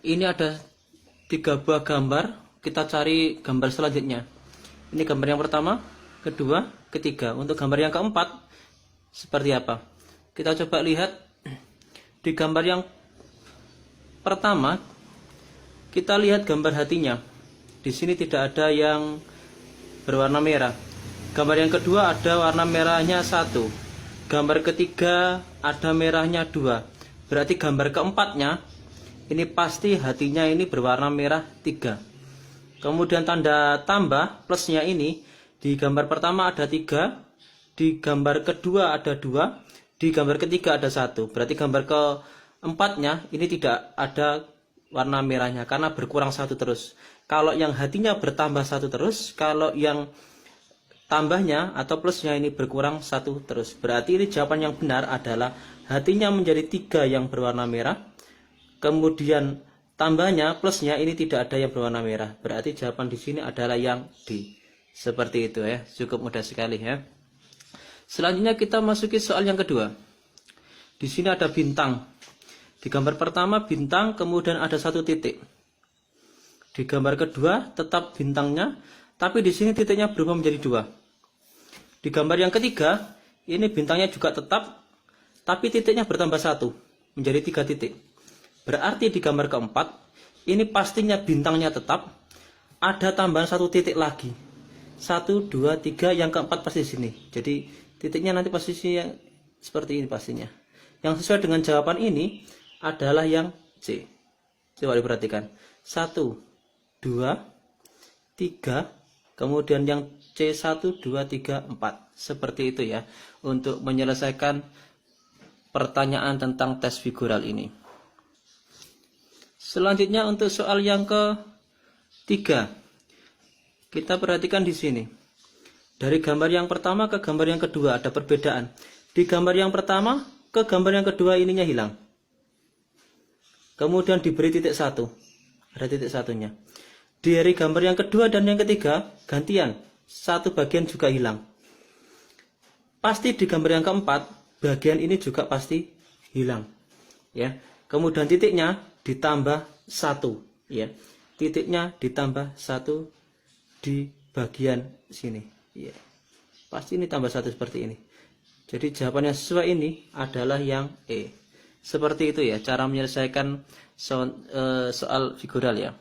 Ini ada 3 buah gambar. Kita cari gambar selanjutnya. Ini gambar yang pertama, kedua, ketiga. Untuk gambar yang keempat seperti apa? Kita coba lihat. Di gambar yang pertama kita lihat gambar hatinya. Di sini tidak ada yang berwarna merah. Gambar yang kedua ada warna merahnya 1. Gambar ketiga ada merahnya 2. Berarti gambar keempatnya ini pasti hatinya ini berwarna merah 3. Kemudian tanda tambah plusnya ini di gambar pertama ada 3, di gambar kedua ada 2, di gambar ketiga ada 1. Berarti gambar keempatnya ini tidak ada warna merahnya karena berkurang 1 terus. Kalau yang hatinya bertambah 1 terus, kalau yang tambahnya atau plusnya ini berkurang 1 terus. Berarti ini jawaban yang benar adalah hatinya menjadi 3 yang berwarna merah. Kemudian tambahnya plusnya ini tidak ada yang berwarna merah. Berarti jawaban di sini adalah yang D. Seperti itu ya. Cukup mudah sekali ya. Selanjutnya kita masuki soal yang kedua. Di sini ada bintang. Di gambar pertama bintang, kemudian ada 1 titik. Di gambar kedua tetap bintangnya, tapi di sini titiknya berubah menjadi 2. Di gambar yang ketiga, ini bintangnya juga tetap, tapi titiknya bertambah 1 menjadi 3 titik. Berarti di gambar keempat, ini pastinya bintangnya tetap, ada tambahan 1 titik lagi. 1, 2, 3, yang keempat pasti di sini. Jadi titiknya nanti posisi yang seperti ini pastinya. Yang sesuai dengan jawaban ini adalah yang C. Coba diperhatikan. 1, 2, 3, kemudian yang C 1, 2, 3, 4. Seperti itu ya. Untuk menyelesaikan pertanyaan tentang tes figural ini. Selanjutnya untuk soal yang ketiga. Kita perhatikan di sini. Dari gambar yang pertama ke gambar yang kedua ada perbedaan. Di gambar yang pertama ke gambar yang kedua ininya hilang. Kemudian diberi titik 1. Ada titik satunya. Dari gambar yang kedua dan yang ketiga gantian. 1 bagian juga hilang. Pasti di gambar yang keempat bagian ini juga pasti hilang. Ya. Kemudian titiknya ditambah 1. Ya. Titiknya ditambah 1 di bagian sini. Ya. Pasti ini tambah 1 seperti ini. Jadi jawaban yang sesuai ini adalah yang E. Seperti itu ya cara menyelesaikan soal figural ya.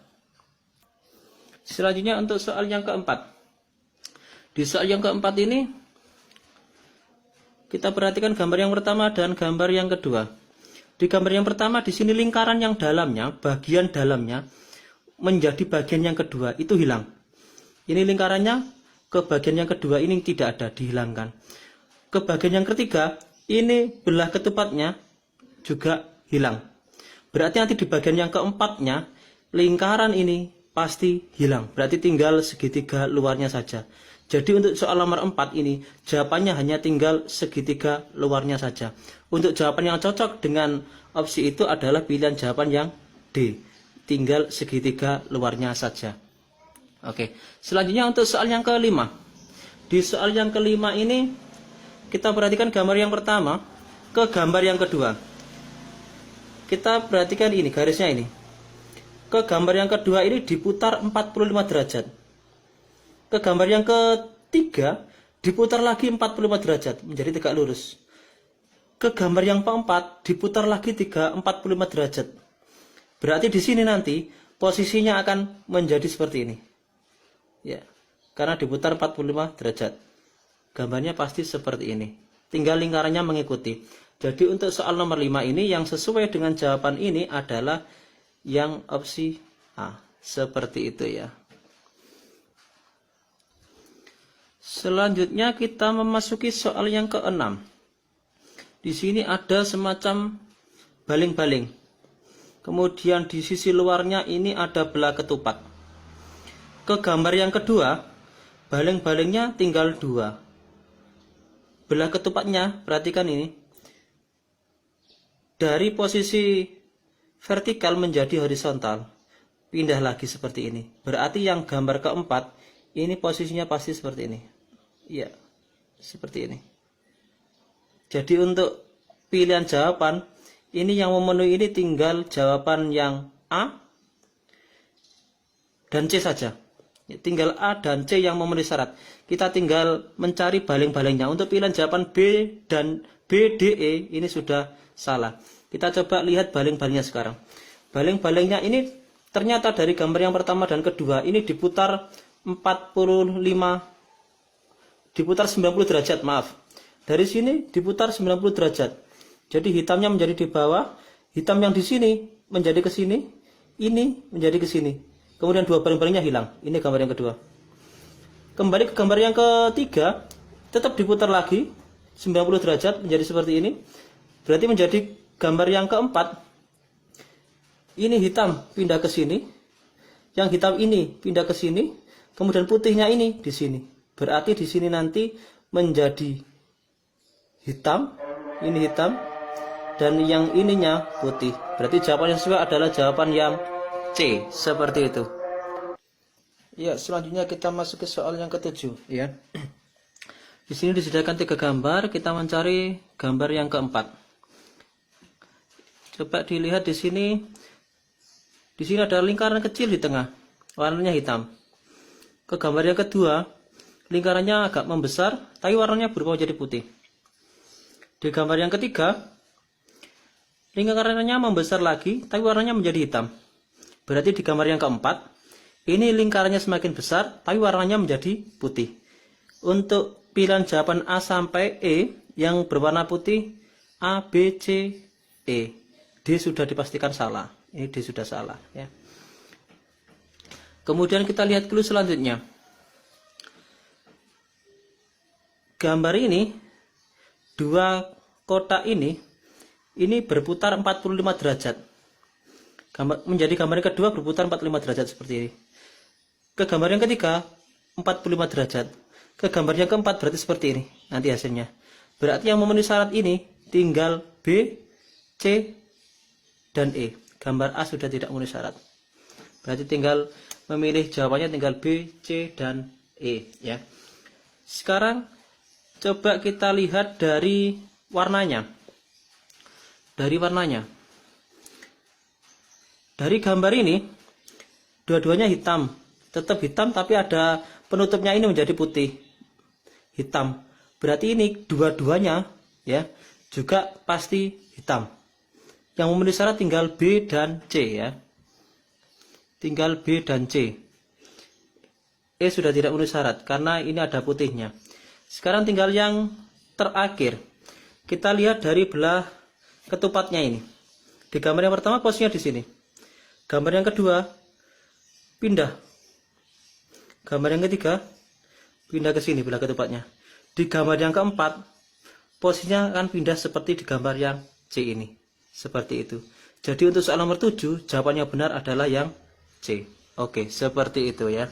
Selanjutnya untuk soal yang keempat. Di soal yang keempat ini kita perhatikan gambar yang pertama dan gambar yang kedua. Di gambar yang pertama di sini lingkaran yang dalamnya, bagian dalamnya menjadi bagian yang kedua itu hilang. Ini lingkarannya ke bagian yang kedua ini tidak ada, dihilangkan. Ke bagian yang ketiga ini belah ketupatnya juga hilang. Berarti nanti di bagian yang keempatnya lingkaran ini pasti hilang. Berarti tinggal segitiga luarnya saja. Jadi untuk soal nomor 4 ini jawabannya hanya tinggal segitiga luarnya saja. Untuk jawaban yang cocok dengan opsi itu adalah pilihan jawaban yang D. Tinggal segitiga luarnya saja. Oke. Selanjutnya untuk soal yang kelima. Di soal yang kelima ini kita perhatikan gambar yang pertama ke gambar yang kedua. Kita perhatikan ini garisnya ini. Ke gambar yang kedua ini diputar 45 derajat. Ke gambar yang ketiga diputar lagi 45 derajat menjadi tegak lurus. Ke gambar yang keempat diputar lagi 45 derajat. Berarti di sini nanti posisinya akan menjadi seperti ini. Ya. Karena diputar 45 derajat. Gambarnya pasti seperti ini. Tinggal lingkarannya mengikuti. Jadi untuk soal nomor 5 ini yang sesuai dengan jawaban ini adalah yang opsi A. Seperti itu ya. Selanjutnya kita memasuki soal yang ke-6. Di sini ada semacam baling-baling. Kemudian di sisi luarnya ini ada belah ketupat. Ke gambar yang kedua, baling-balingnya tinggal 2. Belah ketupatnya, perhatikan ini. Dari posisi vertikal menjadi horizontal. Pindah lagi seperti ini. Berarti yang gambar keempat, ini posisinya pasti seperti ini. Ya, seperti ini. Jadi untuk pilihan jawaban, ini yang memenuhi ini tinggal jawaban yang A dan C saja. Tinggal A dan C yang memenuhi syarat. Kita tinggal mencari baling-balingnya. Untuk pilihan jawaban B dan B, D, E ini sudah salah. Kita coba lihat baling-balingnya sekarang. Baling-balingnya ini ternyata dari gambar yang pertama dan kedua ini diputar 90 derajat, maaf. Dari sini diputar 90 derajat. Jadi hitamnya menjadi di bawah, hitam yang di sini menjadi ke sini, ini menjadi ke sini. Kemudian dua baling-balingnya hilang. Ini gambar yang kedua. Kembali ke gambar yang ketiga, tetap diputar lagi 90 derajat menjadi seperti ini. Berarti menjadi gambar yang keempat. Ini hitam pindah ke sini. Yang hitam ini pindah ke sini. Kemudian putihnya ini di sini. Berarti di sini nanti menjadi hitam. Ini hitam. Dan yang ininya putih. Berarti jawaban yang sesuai adalah jawaban yang C, seperti itu. Ya, selanjutnya kita masuk ke soal yang ketujuh, ya. Di sini disediakan 3 gambar, kita mencari gambar yang keempat. Coba dilihat di sini. Di sini ada lingkaran kecil di tengah, warnanya hitam. Ke gambar yang kedua, lingkarannya agak membesar, tapi warnanya berubah menjadi putih. Di gambar yang ketiga, lingkarannya membesar lagi, tapi warnanya menjadi hitam. Berarti di gambar yang keempat, ini lingkarannya semakin besar, tapi warnanya menjadi putih. Untuk pilihan jawaban A sampai E yang berwarna putih, A, B, C, E. D sudah dipastikan salah. Ini D sudah salah. Ya. Kemudian kita lihat clue selanjutnya. Gambar ini, dua kotak ini berputar 45 derajat. Menjadi gambar yang kedua berputar 45 derajat seperti ini. Ke gambar yang ketiga 45 derajat. Ke gambar yang keempat berarti seperti ini nanti hasilnya. Berarti yang memenuhi syarat ini tinggal B, C, dan E. Gambar A sudah tidak memenuhi syarat. Berarti tinggal memilih jawabannya tinggal B, C, dan E, ya. Sekarang coba kita lihat dari warnanya. Dari warnanya. Dari gambar ini, dua-duanya hitam. Tetap hitam, tapi ada penutupnya ini menjadi putih. Hitam. Berarti ini dua-duanya ya juga pasti hitam. Yang memenuhi syarat tinggal B dan C ya. Tinggal B dan C. E sudah tidak memenuhi syarat, karena ini ada putihnya. Sekarang tinggal yang terakhir. Kita lihat dari belah ketupatnya ini. Di gambar yang pertama posisinya di sini. Gambar yang kedua pindah. Gambar yang ketiga pindah ke sini belah ketupatnya. Di gambar yang keempat posisinya akan pindah seperti di gambar yang C ini. Seperti itu. Jadi untuk soal nomor 7 jawabannya benar adalah yang C. Oke, seperti itu ya.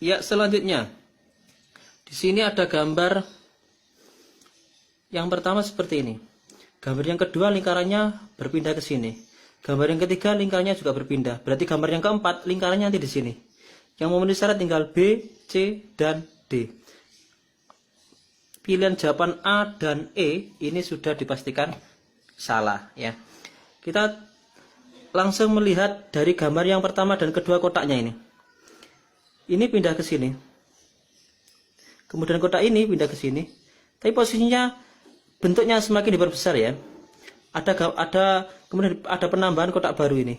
Ya, selanjutnya. Di sini ada gambar yang pertama seperti ini. Gambar yang kedua lingkarannya berpindah ke sini. Gambar yang ketiga lingkarannya juga berpindah. Berarti gambar yang keempat lingkarannya nanti di sini. Yang memenuhi syarat tinggal B, C, dan D. Pilihan jawaban A dan E ini sudah dipastikan salah ya. Kita langsung melihat dari gambar yang pertama dan kedua kotaknya ini. Ini pindah ke sini. Kemudian kotak ini pindah ke sini. Tapi posisinya bentuknya semakin diperbesar ya. Kemudian ada penambahan kotak baru ini.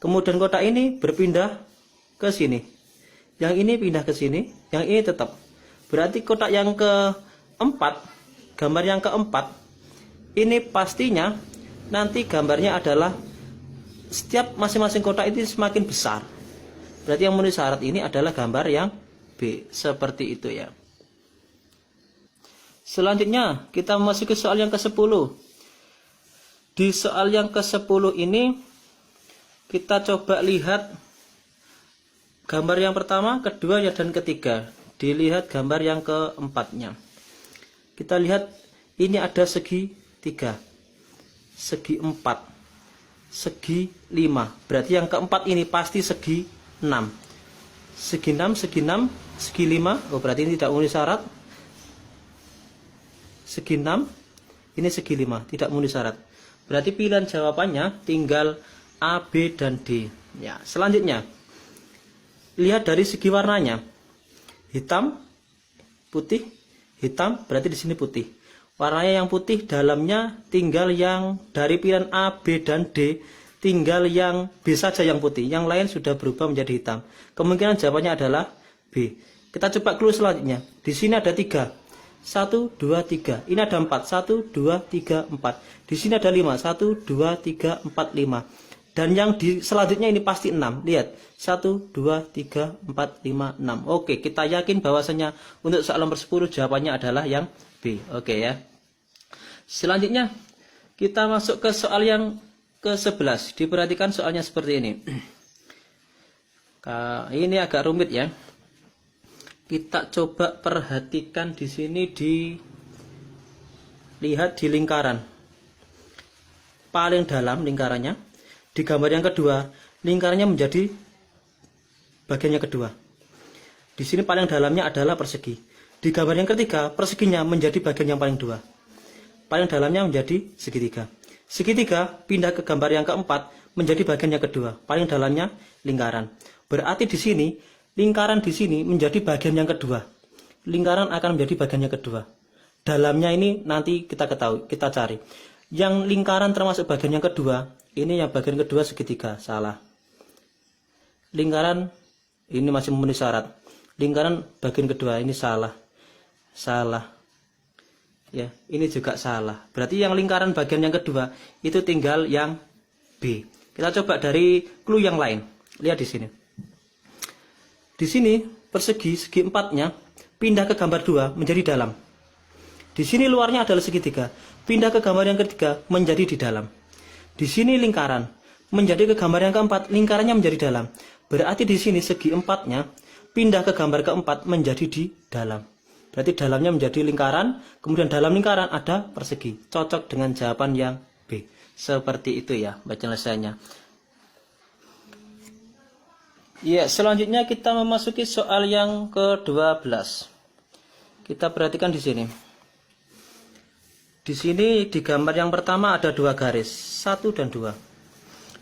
Kemudian kotak ini berpindah ke sini. Yang ini pindah ke sini, yang ini tetap. Berarti kotak yang keempat, gambar yang keempat, ini pastinya nanti gambarnya adalah setiap masing-masing kotak itu semakin besar. Berarti yang memenuhi syarat ini adalah gambar yang B. Seperti itu ya. Selanjutnya kita masuk ke soal yang ke-10. Di soal yang ke-10 ini kita coba lihat gambar yang pertama, kedua, dan ketiga. Dilihat gambar yang keempatnya. Kita lihat ini ada segi 3, segi 4, segi 5. Berarti yang keempat ini pasti segi 6. Segi 6, segi 6, segi 5. Oh, berarti ini tidak memenuhi syarat. Segi 6, ini segi 5, tidak memenuhi syarat. Berarti pilihan jawabannya tinggal A, B, dan D. Ya, selanjutnya lihat dari segi warnanya. Hitam, putih, hitam, berarti di sini putih. Warnanya yang putih, dalamnya tinggal yang dari pilihan A, B, dan D, tinggal yang B saja yang putih. Yang lain sudah berubah menjadi hitam. Kemungkinan jawabannya adalah B. Kita coba clue selanjutnya. Di sini ada 3. 1, 2, 3. Ini ada 4. 1, 2, 3, 4. Di sini ada 5. 1, 2, 3, 4, 5. Dan yang di selanjutnya ini pasti 6. Lihat. 1, 2, 3, 4, 5, 6. Oke, kita yakin bahwasanya untuk soal nomor 10 jawabannya adalah yang B. Oke ya. Selanjutnya kita masuk ke soal yang ke-11. Diperhatikan soalnya seperti ini. Ini agak rumit ya. Kita coba perhatikan di sini, dilihat di lingkaran. Paling dalam lingkarannya. Di gambar yang kedua, lingkarannya menjadi bagian yang kedua. Di sini paling dalamnya adalah persegi. Di gambar yang ketiga, perseginya menjadi bagian yang paling dua. Paling dalamnya menjadi segitiga. Segitiga pindah ke gambar yang keempat menjadi bagian yang kedua. Paling dalamnya lingkaran. Berarti di sini lingkaran di sini menjadi bagian yang kedua. Lingkaran akan menjadi bagian yang kedua. Dalamnya ini nanti kita ketahui, kita cari. Yang lingkaran termasuk bagian yang kedua, ini yang bagian kedua segitiga, salah. Lingkaran ini masih memenuhi syarat. Lingkaran bagian kedua ini salah. Salah. Ya, ini juga salah. Berarti yang lingkaran bagian yang kedua itu tinggal yang B. Kita coba dari clue yang lain. Lihat di sini. Di sini persegi segi empatnya pindah ke gambar 2 menjadi dalam. Di sini luarnya adalah segitiga. Pindah ke gambar yang ketiga menjadi di dalam. Di sini lingkaran menjadi ke gambar yang keempat, lingkarannya menjadi dalam. Berarti di sini segi empatnya pindah ke gambar keempat menjadi di dalam. Berarti dalamnya menjadi lingkaran, kemudian dalam lingkaran ada persegi. Cocok dengan jawaban yang B. Seperti itu ya penyelesaiannya. Ya, selanjutnya kita memasuki soal yang ke-12. Kita perhatikan di sini. Di sini di gambar yang pertama ada 2 garis, 1 dan 2.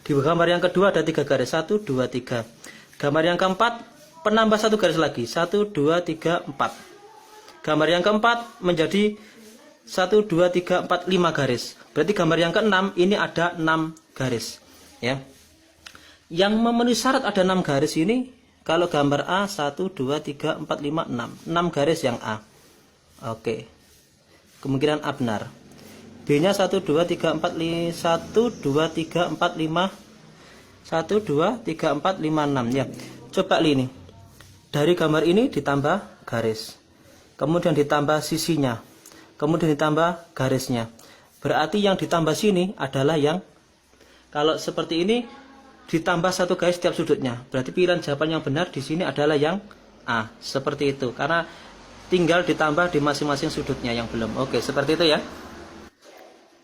Di gambar yang kedua ada 3 garis, 1, 2, 3. Gambar yang keempat penambah 1 garis lagi, 1, 2, 3, 4. Gambar yang keempat menjadi 1, 2, 3, 4, 5 garis. Berarti gambar yang keenam ini ada 6 garis. Ya. Yang memenuhi syarat ada 6 garis ini, kalau gambar A 1, 2, 3, 4, 5, 6. 6 garis yang A. Oke. Kemungkinan A benar. B-nya 1, 2, 3, 4, 1, 2, 3, 4, 5. 1, 2, 3, 4, 5, 6. Ya. Coba ini. Dari gambar ini ditambah garis. Kemudian ditambah sisinya. Kemudian ditambah garisnya. Berarti yang ditambah sini adalah yang, kalau seperti ini ditambah 1 garis setiap sudutnya. Berarti pilihan jawaban yang benar di sini adalah yang A. Seperti itu. Karena tinggal ditambah di masing-masing sudutnya yang belum. Oke, seperti itu ya.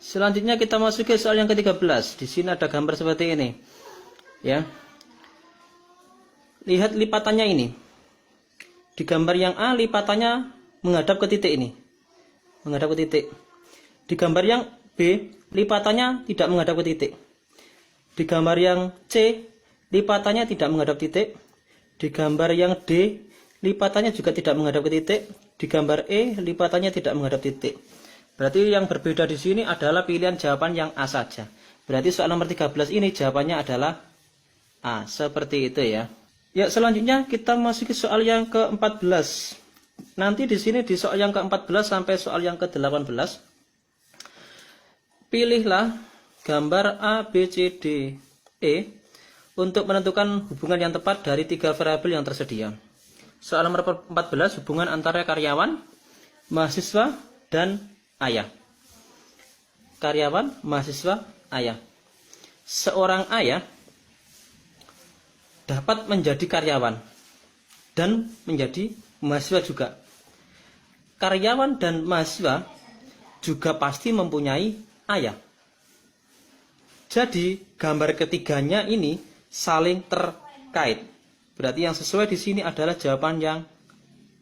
Selanjutnya kita masuk ke soal yang ke-13. Di sini ada gambar seperti ini. Ya. Lihat lipatannya ini. Di gambar yang A lipatannya menghadap ke titik ini. Menghadap ke titik. Di gambar yang B lipatannya tidak menghadap ke titik. Di gambar yang C lipatannya tidak menghadap titik. Di gambar yang D lipatannya juga tidak menghadap ke titik. Di gambar E lipatannya tidak menghadap titik. Berarti yang berbeda di sini adalah pilihan jawaban yang A saja. Berarti soal nomor 13 ini jawabannya adalah A. Seperti itu ya. Ya, selanjutnya kita masuki soal yang ke-14. Nanti di sini di soal yang ke-14 sampai soal yang ke-18. Pilihlah gambar A, B, C, D, E untuk menentukan hubungan yang tepat dari 3 variabel yang tersedia. Soal nomor 14, hubungan antara karyawan, mahasiswa, dan ayah. Karyawan, mahasiswa, ayah. Seorang ayah dapat menjadi karyawan dan menjadi mahasiswa juga. Karyawan dan mahasiswa juga pasti mempunyai ayah. Jadi gambar ketiganya ini saling terkait. Berarti yang sesuai di sini adalah jawaban yang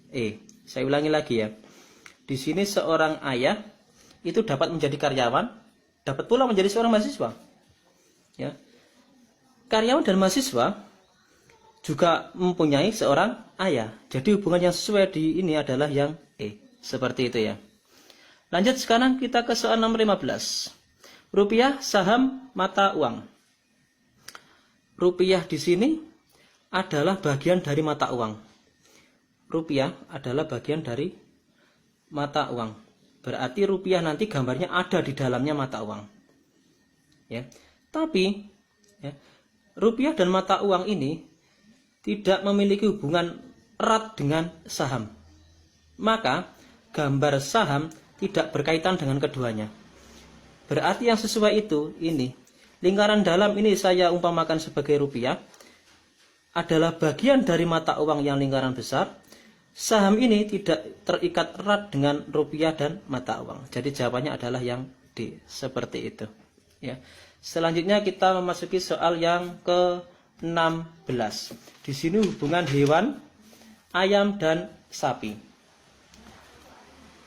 E. Saya ulangi lagi ya. Di sini seorang ayah itu dapat menjadi karyawan, dapat pula menjadi seorang mahasiswa. Ya. karyawan dan mahasiswa juga mempunyai seorang ayah. Jadi hubungan yang sesuai di ini adalah yang E. Seperti itu ya. Lanjut sekarang kita ke soal nomor 15. Rupiah saham mata uang. Rupiah di sini adalah bagian dari mata uang. Rupiah adalah bagian dari mata uang. Berarti rupiah nanti gambarnya ada di dalamnya mata uang. Ya. Tapi ya, rupiah dan mata uang ini tidak memiliki hubungan erat dengan saham. Maka gambar saham tidak berkaitan dengan keduanya. Berarti yang sesuai itu ini. Lingkaran dalam ini saya umpamakan sebagai rupiah adalah bagian dari mata uang yang lingkaran besar. Saham ini tidak terikat erat dengan rupiah dan mata uang. Jadi jawabannya adalah yang D. Seperti itu. Ya. Selanjutnya kita memasuki soal yang ke-16. Di sini hubungan hewan, ayam dan sapi.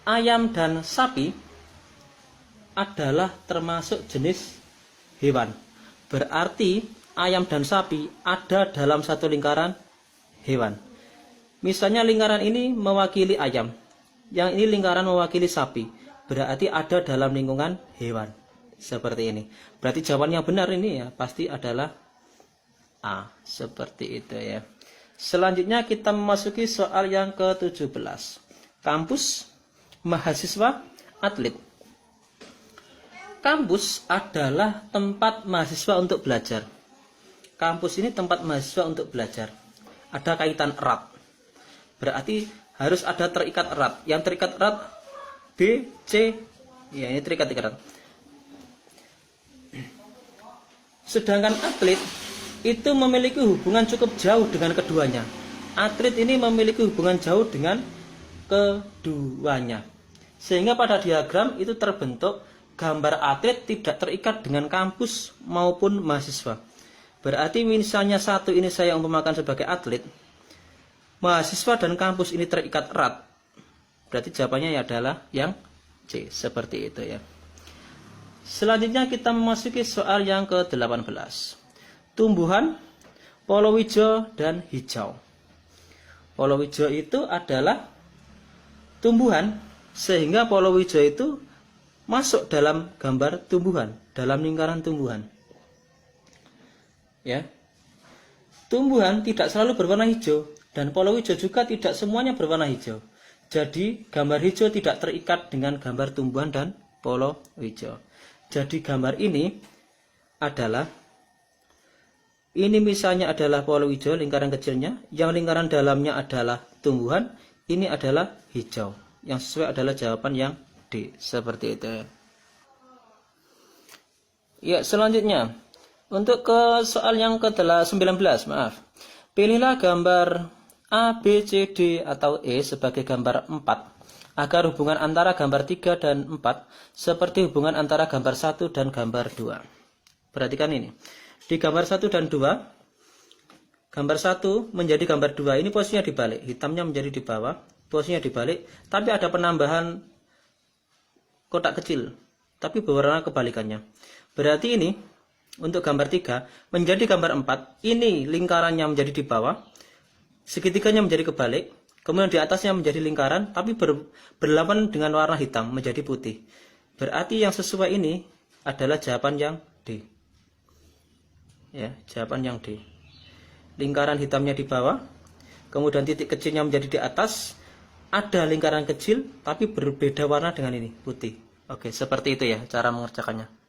Ayam dan sapi adalah termasuk jenis hewan. Berarti ayam dan sapi ada dalam satu lingkaran hewan. Misalnya lingkaran ini mewakili ayam, yang ini lingkaran mewakili sapi. Berarti ada dalam lingkungan hewan. Seperti ini. Berarti jawaban yang benar ini ya pasti adalah A. Seperti itu ya. Selanjutnya kita memasuki soal yang ke-17. Kampus, mahasiswa, atlet. Kampus adalah tempat mahasiswa untuk belajar. Kampus ini tempat mahasiswa untuk belajar. Ada kaitan erat. Berarti harus ada terikat erat. Yang terikat erat B, C. Ya, ini terikat erat. Sedangkan atlet itu memiliki hubungan cukup jauh dengan keduanya. Atlet ini memiliki hubungan jauh dengan keduanya. Sehingga pada diagram itu terbentuk gambar atlet tidak terikat dengan kampus maupun mahasiswa. Berarti misalnya satu ini saya umpamakan sebagai atlet, mahasiswa dan kampus ini terikat erat. Berarti jawabannya adalah yang C. Seperti itu ya. Selanjutnya kita memasuki soal yang ke-18. Tumbuhan, palawija dan hijau. Palawija itu adalah tumbuhan, sehingga palawija itu masuk dalam gambar tumbuhan, dalam lingkaran tumbuhan. Ya. Tumbuhan tidak selalu berwarna hijau dan palawija juga tidak semuanya berwarna hijau. Jadi gambar hijau tidak terikat dengan gambar tumbuhan dan palawija. Jadi gambar ini adalah, ini misalnya adalah palawija lingkaran kecilnya, yang lingkaran dalamnya adalah tumbuhan, ini adalah hijau. Yang sesuai adalah jawaban yang D. Seperti itu. Ya, selanjutnya untuk ke soal yang ke-19, maaf. Pilihlah gambar A, B, C, D atau E sebagai gambar 4 agar hubungan antara gambar 3 dan 4 seperti hubungan antara gambar 1 dan gambar 2. Perhatikan ini. Di gambar 1 dan 2, gambar 1 menjadi gambar 2. Ini posisinya dibalik. Hitamnya menjadi di bawah, posisinya dibalik. Tapi ada penambahan kotak kecil, tapi berwarna kebalikannya. Berarti ini untuk gambar 3 menjadi gambar 4. Ini lingkarannya menjadi di bawah, segitiganya menjadi kebalik, kemudian di atasnya menjadi lingkaran tapi berlawan dengan warna hitam menjadi putih. Berarti yang sesuai ini adalah jawaban yang D. Ya, jawaban yang D. Lingkaran hitamnya di bawah, kemudian titik kecilnya menjadi di atas, ada lingkaran kecil tapi berbeda warna dengan ini, putih. Oke, seperti itu ya cara mengerjakannya.